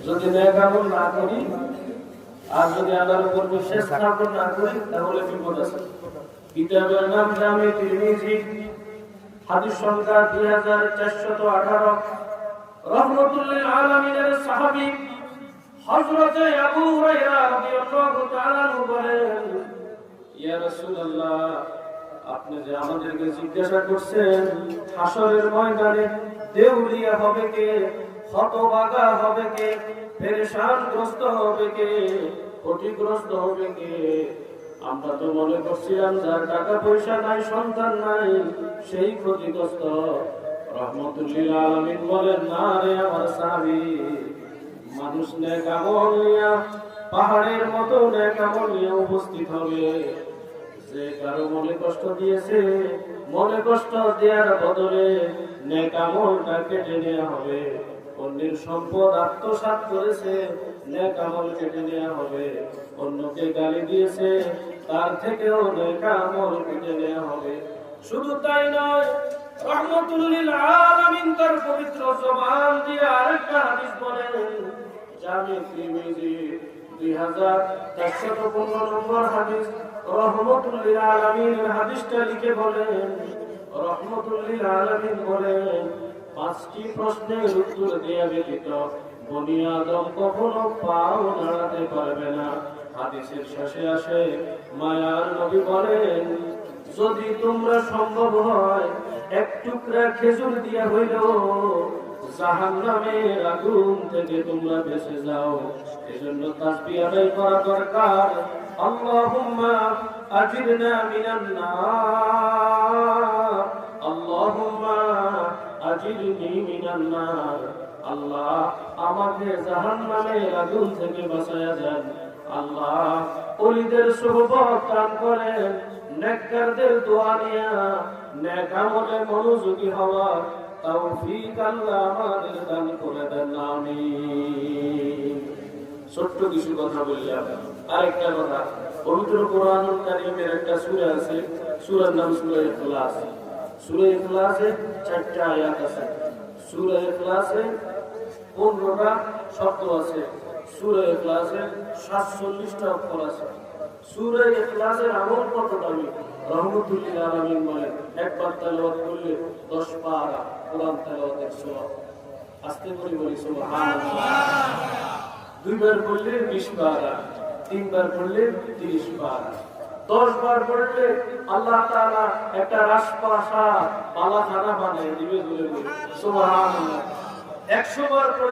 যদি নেক আমল না করি আর যদি আল্লাহর উপর বিশ্বাস স্থাপন না করি তাহলে বিপদ আছে। কিতাবের নাম জামে তিরমিজি, হাদিস সংখ্যা 2418। রহমাতুল লিল আলামিনের সাহাবী হযরত আবু হুরায়রা রাদিয়াল্লাহু তাআলা আনহু বলেন, ইয়া রাসূলুল্লাহ, আপনি যে আমাদেরকে জিজ্ঞাসা করছেন হাসরের ময়দানে দেউলিয়া হবে কে, হতভাগা হবে কে, পেরেশানগ্রস্ত হবে কে, ক্ষতিগ্রস্ত হবে কে? আমরা তো মনে করছিলাম যার টাকা পয়সা নাই, সন্তান নাই, সেই ক্ষতিগ্রস্ত। রহমাতুল লিল আলামিন বলেন, না রে আমার সাহাবী, মানুষ নেক আমল নিয়া পাহাড়ের মতো নেক আমল নিয়ে উপস্থিত হবে। যে কারো মনে কষ্ট দিয়েছে, মনে কষ্ট দেওয়ার বদলে নেক আমলটা কেটে নেওয়া হবে। অন্যের সম্পদ আত্মসাৎ করেছে, নেক আমল কেটে নেওয়া হবে। অন্যকে গালি দিয়েছে, তার থেকেও নেক আমল কেটে নেওয়া হবে। শুধু তাই নয়, রহমাতুল লিল আলামিন তার পবিত্র জবান দিয়ে আরেকটা হাদিস বলেন, জামি তিরমিজি 2415 নম্বর হাদিস। রহমাতুল লিল আলামিন হাদিসটা লিখে বলেন, রহমাতুল লিল আলামিন বলেন, 5টি প্রশ্নের উত্তর দেয়া ব্যতীত বনি আদম কখনো পাও নাড়াতে পারবে না। হাদিসের শেষে আসে, মায়ার নবী বলেন, যদি তোমরা সম্ভব হয় এক টুকরা খেজুর দিয়া হইল জাহান্নামের আগুন থেকে তোমরা বেঁচে যাও। এজন্য তাসবিহ আদায় করা দরকার। আল্লাহুম্মা আজিরনা মিনান নার, আল্লাহুম্মা আজিরনি মিনান নার। আল্লাহ, আমাকে জাহান্নামের আগুন থেকে বাঁচায়া দেন। আল্লাহ, ওলিদের সুবহত দান করেন, নেককারদের দোয়া নিয়া নেক আমলে মনোযোগী হওয়ার তৌফিক আল্লাহ আমাদের দান করে দেন, আমিন। ছোট্ট কিছু কথা বললাম। আরেকটা কথা, পবিত্র কোরআনুল কারীমের একটা সূরা আছে, সূরার নাম সূরা ইখলাস। সূরা ইখলাসে 4টা আয়াত আছে। সূরা ইখলাসে 15টা শব্দ আছে। সূরা ইখলাসে 47টা অক্ষর আছে। সূরা ইখলাসের আমল কত দামি! রহমাতুল লিল আলামিন বলেন, একবার তেলাওয়াত করলে 10 পারা কোরআন তেলাওয়াতের সওয়াব। আস্তে করে বলি সুবহানাল্লাহ। দুইবার পড়লে 20 পারা, তিনবার পড়লে 30 পারা, 10 বার পড়লে আল্লাহ তাআলা একটা রাজপ্রাসাদ, পালাখানা বানিয়ে দিবে বলে সুবহানাল্লাহ। 100 বার